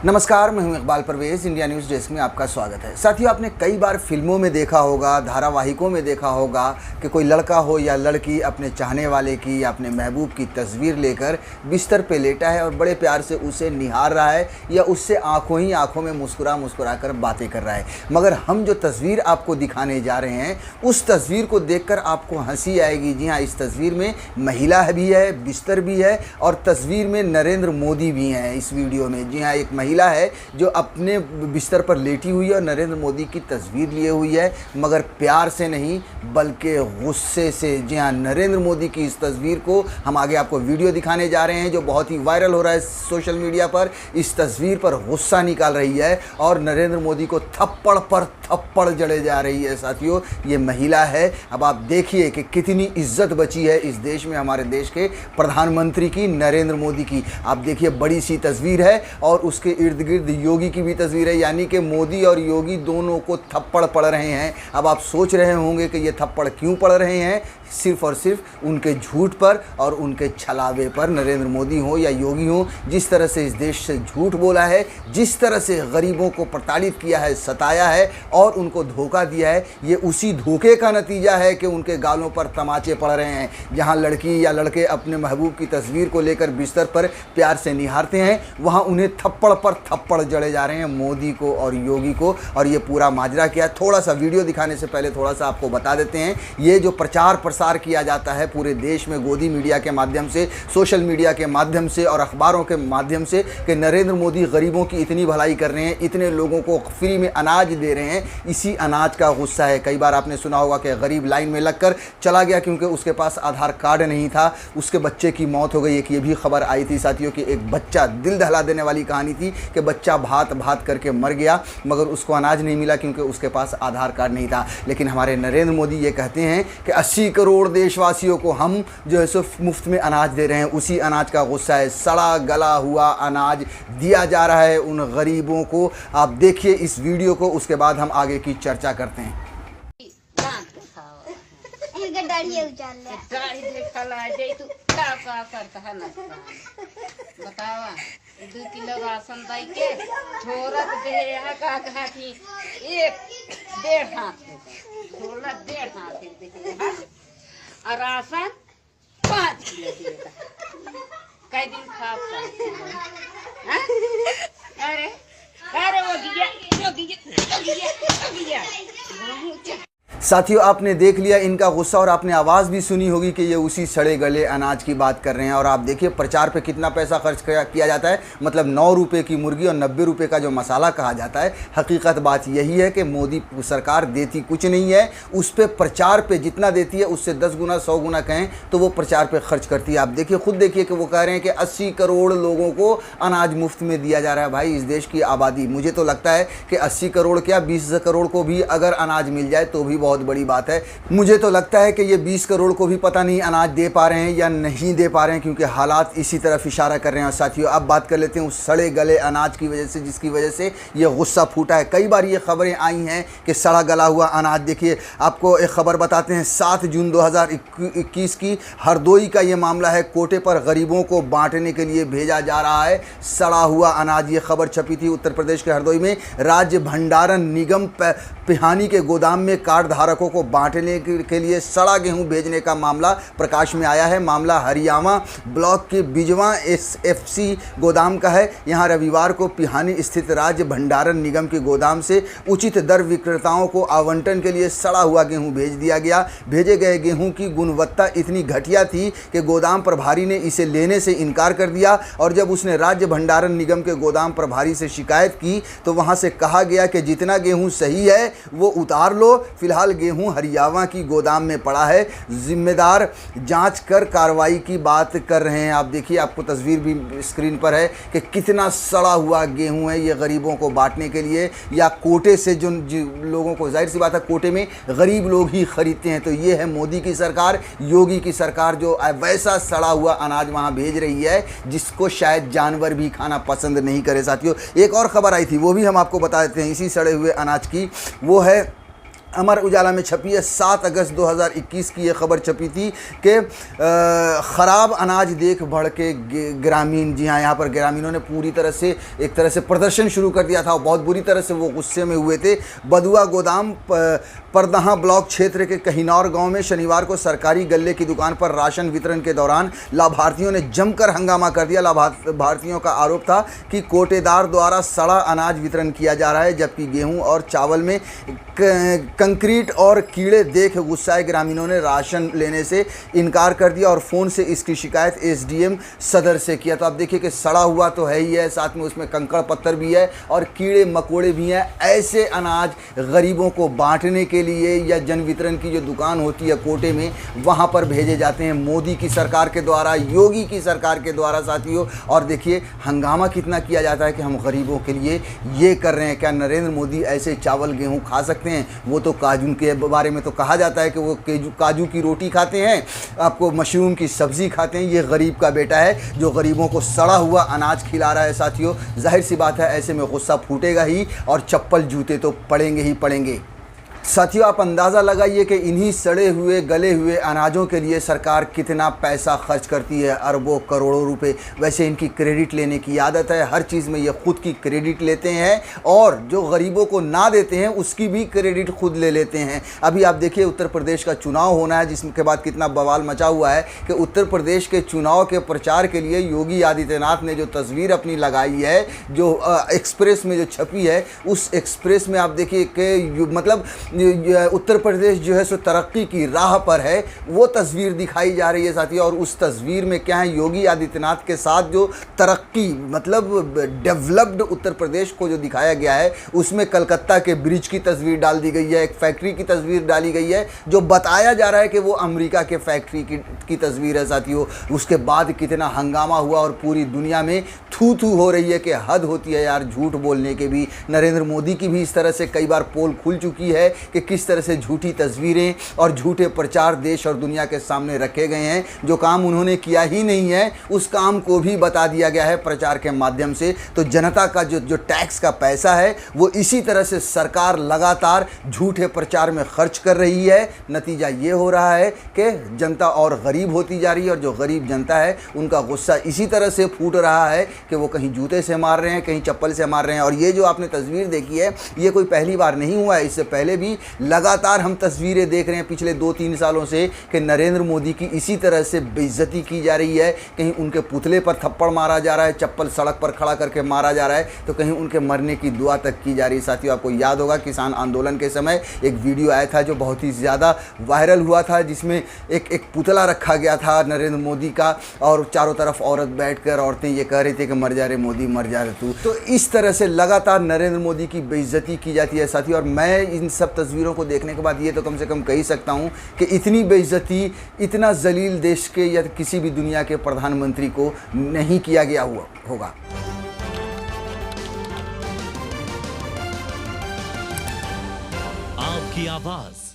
नमस्कार, मैं हूं Iqbal Parvez. India news desk में आपका स्वागत है। साथियों, आपने कई बार फिल्मों में देखा होगा, धारावाहिकों में देखा होगा कि कोई लड़का हो या लड़की अपने चाहने वाले की या अपने महबूब की तस्वीर लेकर बिस्तर पे लेटा है और बड़े प्यार से उसे निहार रहा है या उससे आंखों ही आंखों में मुस्कुरा कर बातें कर रहा है। मगर हम जो तस्वीर आपको दिखाने जा रहे हैं, उस तस्वीर को देखकर आपको हंसी आएगी। जी हाँ, इस तस्वीर में महिला भी है, बिस्तर भी है और तस्वीर में नरेंद्र मोदी भी हैं इस वीडियो में। जी हाँ, एक महिला है जो अपने बिस्तर पर लेटी हुई है और नरेंद्र मोदी की तस्वीर लिए हुई है, मगर प्यार से नहीं बल्कि गुस्से से। जी हाँ, नरेंद्र मोदी की इस तस्वीर को हम आगे आपको वीडियो दिखाने जा रहे हैं जो बहुत ही वायरल हो रहा है सोशल मीडिया पर। इस तस्वीर पर गुस्सा निकाल रही है और नरेंद्र मोदी को थप्पड़ पर थप्पड़ जड़े जा रही है। साथियों, ये महिला है। अब आप देखिए कि कितनी इज्जत बची है इस देश में, हमारे देश के प्रधानमंत्री की, नरेंद्र मोदी की। आप देखिए, बड़ी सी तस्वीर है और उसके इर्द गिर्द योगी की भी तस्वीर है, यानी कि मोदी और योगी दोनों को थप्पड़ पड़ रहे हैं। अब आप सोच रहे होंगे कि ये थप्पड़ क्यों पड़ रहे हैं, सिर्फ और सिर्फ उनके झूठ पर और उनके छलावे पर। नरेंद्र मोदी हो या योगी हो, जिस तरह से इस देश से झूठ बोला है, जिस तरह से गरीबों को प्रताड़ित किया है, सताया है और उनको धोखा दिया है, ये उसी धोखे का नतीजा है कि उनके गालों पर तमाचे पड़ रहे हैं। जहां लड़की या लड़के अपने महबूब की तस्वीर को लेकर बिस्तर पर प्यार से निहारते हैं, वहां उन्हें थप्पड़ पर थप्पड़ जड़े जा रहे हैं, मोदी को और योगी को। और ये पूरा माजरा क्या है, थोड़ा सा वीडियो दिखाने से पहले थोड़ा सा आपको बता देते हैं। ये जो प्रचार प्रसार किया जाता है पूरे देश में गोदी मीडिया के माध्यम से, सोशल मीडिया के माध्यम से और अखबारों के माध्यम से कि नरेंद्र मोदी गरीबों की इतनी भलाई कर रहे हैं, इतने लोगों को फ्री में अनाज दे रहे हैं, इसी अनाज का गुस्सा है। कई बार आपने सुना होगा कि गरीब लाइन में लगकर चला गया क्योंकि उसके पास आधार कार्ड नहीं था, उसके बच्चे की मौत हो गई। एक ये भी खबर आई थी साथियों कि एक बच्चा, दिल दहला देने वाली कहानी थी कि बच्चा भात भात करके मर गया मगर उसको अनाज नहीं मिला क्योंकि उसके पास आधार कार्ड नहीं था। लेकिन हमारे नरेंद्र मोदी ये कहते हैं कि 80 करोड़ देशवासियों को हम जो है सो मुफ्त में अनाज दे रहे हैं। उसी अनाज का गुस्सा है, सड़ा गला हुआ अनाज दिया जा रहा है उन गरीबों को। आप देखिए इस वीडियो को, उसके बाद हम आगे की चर्चा करते हैं। बतावा 2 किलो राशन दाई के छोरत दे यहाँ का थी 1.5 हाथ छोला 1.5 हाथ दे और राशन 5 किलो देता कई दिन खा अरे अरे वो गिया साथियों, आपने देख लिया इनका गुस्सा और आपने आवाज़ भी सुनी होगी कि ये उसी सड़े गले अनाज की बात कर रहे हैं। और आप देखिए प्रचार पे कितना पैसा खर्च किया जाता है, मतलब 9 रुपये की मुर्गी और 90 रुपये का जो मसाला कहा जाता है। हकीकत बात यही है कि मोदी सरकार देती कुछ नहीं है, उस पर प्रचार पे जितना देती है उससे 10 गुना 100 गुना कहें तो वो प्रचार पे खर्च करती है। आप देखिए, खुद देखिए कि वो कह रहे हैं कि 80 करोड़ लोगों को अनाज मुफ्त में दिया जा रहा है। भाई, इस देश की आबादी, मुझे तो लगता है कि 80 करोड़ क्या 20 करोड़ को भी अगर अनाज मिल जाए तो भी बहुत बड़ी बात है। मुझे तो लगता है कि ये 20 करोड़ को भी पता नहीं अनाज दे पा रहे हैं या नहीं दे पा रहे हैं, क्योंकि हालात इसी तरफ इशारा कर रहे हैं। साथियों, अब बात कर लेते हैं उस सड़े गले अनाज की वजह से, जिसकी वजह से ये गुस्सा फूटा है। कई बार ये खबरें आई हैं कि सड़ा गला हुआ अनाज। देखिए, आपको एक खबर बताते हैं, 7 जून 2021 की हरदोई का ये मामला है। कोटे पर गरीबों को बांटने के लिए भेजा जा रहा है सड़ा हुआ अनाज। ये खबर छपी थी उत्तर प्रदेश के हरदोई में। राज्य भंडारण निगम पिहानी के गोदाम में कार्ड धारकों को बांटने के लिए सड़ा गेहूं भेजने का मामला प्रकाश में आया है। मामला हरियाणा ब्लॉक के बिजवा एसएफसी गोदाम का है। यहां रविवार को पिहानी स्थित राज्य भंडारण निगम के गोदाम से उचित दर विक्रेताओं को आवंटन के लिए सड़ा हुआ गेहूं भेज दिया गया। भेजे गए गेहूं की गुणवत्ता इतनी घटिया थी कि गोदाम प्रभारी ने इसे लेने से इनकार कर दिया और जब उसने राज्य भंडारण निगम के गोदाम प्रभारी से शिकायत की तो वहां से कहा गया कि जितना गेहूं सही है वो उतार लो, फिलहाल गेहूं हरियाणा की गोदाम में पड़ा है, जिम्मेदार जांच कर कार्रवाई की बात कर रहे हैं। आप देखिए, आपको तस्वीर भी स्क्रीन पर है कि कितना सड़ा हुआ गेहूं है। ये गरीबों को बांटने के लिए या कोटे से जो लोगों को, जाहिर सी बात है कोटे में गरीब लोग ही खरीदते हैं। तो ये है मोदी की सरकार, योगी की सरकार, जो वैसा सड़ा हुआ अनाज वहाँ भेज रही है जिसको शायद जानवर भी खाना पसंद नहीं करे। साथियों, एक और खबर आई थी, वो भी हम आपको बता देते हैं इसी सड़े हुए अनाज की। वो है अमर उजाला में छपी है। 7 अगस्त 2021 की ये खबर छपी थी कि ख़राब अनाज देख भड़के ग्रामीण। जी हाँ, यहाँ पर ग्रामीणों ने पूरी तरह से एक तरह से प्रदर्शन शुरू कर दिया था और बहुत बुरी तरह से वो गुस्से में हुए थे। बदुआ गोदाम परदहा ब्लॉक क्षेत्र के कहिनौर गांव में शनिवार को सरकारी गल्ले की दुकान पर राशन वितरण के दौरान लाभार्थियों ने जमकर हंगामा कर दिया। लाभार्थियों का आरोप था कि कोटेदार द्वारा सड़ा अनाज वितरण किया जा रहा है, जबकि गेहूं और चावल में कंक्रीट और कीड़े देख गुस्साए ग्रामीणों ने राशन लेने से इनकार कर दिया और फ़ोन से इसकी शिकायत एसडीएम सदर से किया। तो आप देखिए कि सड़ा हुआ तो है ही है, साथ में उसमें कंकड़ पत्थर भी है और कीड़े मकोड़े भी हैं। ऐसे अनाज गरीबों को बांटने के लिए या जन वितरण की जो दुकान होती है कोटे में, वहाँ पर भेजे जाते हैं मोदी की सरकार के द्वारा, योगी की सरकार के द्वारा साथियों। और देखिए हंगामा कितना किया जाता है कि हम गरीबों के लिए ये कर रहे हैं। क्या नरेंद्र मोदी ऐसे चावल गेहूँ खा सकते हैं? वो तो काजू के बारे में तो कहा जाता है कि वो काजू की रोटी खाते हैं, आपको मशरूम की सब्ज़ी खाते हैं। ये गरीब का बेटा है जो गरीबों को सड़ा हुआ अनाज खिला रहा है साथियों। जाहिर सी बात है ऐसे में गुस्सा फूटेगा ही और चप्पल जूते तो पड़ेंगे ही पड़ेंगे। साथियों आप अंदाज़ा लगाइए कि इन्हीं सड़े हुए गले हुए अनाजों के लिए सरकार कितना पैसा खर्च करती है, अरबों करोड़ों रुपए। वैसे इनकी क्रेडिट लेने की आदत है, हर चीज़ में ये खुद की क्रेडिट लेते हैं और जो गरीबों को ना देते हैं उसकी भी क्रेडिट खुद ले लेते हैं। अभी आप देखिए उत्तर प्रदेश का चुनाव होना है, जिसके बाद कितना बवाल मचा हुआ है कि उत्तर प्रदेश के चुनाव के प्रचार के लिए योगी आदित्यनाथ ने जो तस्वीर अपनी लगाई है, जो एक्सप्रेस में जो छपी है, उस एक्सप्रेस में आप देखिए कि मतलब उत्तर प्रदेश जो है सो तरक्की की राह पर है, वो तस्वीर दिखाई जा रही है साथियों। और उस तस्वीर में क्या है, योगी आदित्यनाथ के साथ जो तरक्की मतलब डेवलप्ड उत्तर प्रदेश को जो दिखाया गया है, उसमें कलकत्ता के ब्रिज की तस्वीर डाल दी गई है, एक फैक्ट्री की तस्वीर डाली गई है, जो बताया जा रहा है कि वो अमेरिका के फैक्ट्री की तस्वीर है साथियों। उसके बाद कितना हंगामा हुआ और पूरी दुनिया में थू थू हो रही है कि हद होती है यार झूठ बोलने के भी। नरेंद्र मोदी की भी इस तरह से कई बार पोल खुल चुकी है कि किस तरह से झूठी तस्वीरें और झूठे प्रचार देश और दुनिया के सामने रखे गए हैं। जो काम उन्होंने किया ही नहीं है उस काम को भी बता दिया गया है प्रचार के माध्यम से। तो जनता का जो टैक्स का पैसा है वो इसी तरह से सरकार लगातार झूठे प्रचार में खर्च कर रही है। नतीजा ये हो रहा है कि जनता और गरीब होती जा रही है और जो गरीब जनता है उनका गुस्सा इसी तरह से फूट रहा है कि वो कहीं जूते से मार रहे हैं, कहीं चप्पल से मार रहे हैं। और ये जो आपने तस्वीर देखी है ये कोई पहली बार नहीं हुआ है, इससे पहले भी लगातार हम तस्वीरें देख रहे हैं पिछले 2-3 सालों से कि नरेंद्र मोदी की इसी तरह से बेइज्जती की जा रही है। कहीं उनके पुतले पर थप्पड़ मारा जा रहा है, चप्पल सड़क पर खड़ा करके मारा जा रहा है, तो कहीं उनके मरने की दुआ तक की जा रही है। साथियों आपको याद होगा किसान आंदोलन के समय एक वीडियो आया था जो बहुत ही ज़्यादा वायरल हुआ था, जिसमें एक पुतला रखा गया था नरेंद्र मोदी का और चारों तरफ औरत बैठकर औरतें ये कह रही थी कि मर जा रहे मोदी, मर जा रहे तू। तो इस तरह से लगातार नरेंद्र मोदी की बेइज्जती की जाती है साथियों। और मैं इन सब तस्वीरों को देखने के बाद ये तो कम से कम कह ही सकता हूँ कि इतनी बेइज्जती, इतना जलील देश के या किसी भी दुनिया के प्रधानमंत्री को नहीं किया गया होगा। आपकी आवाज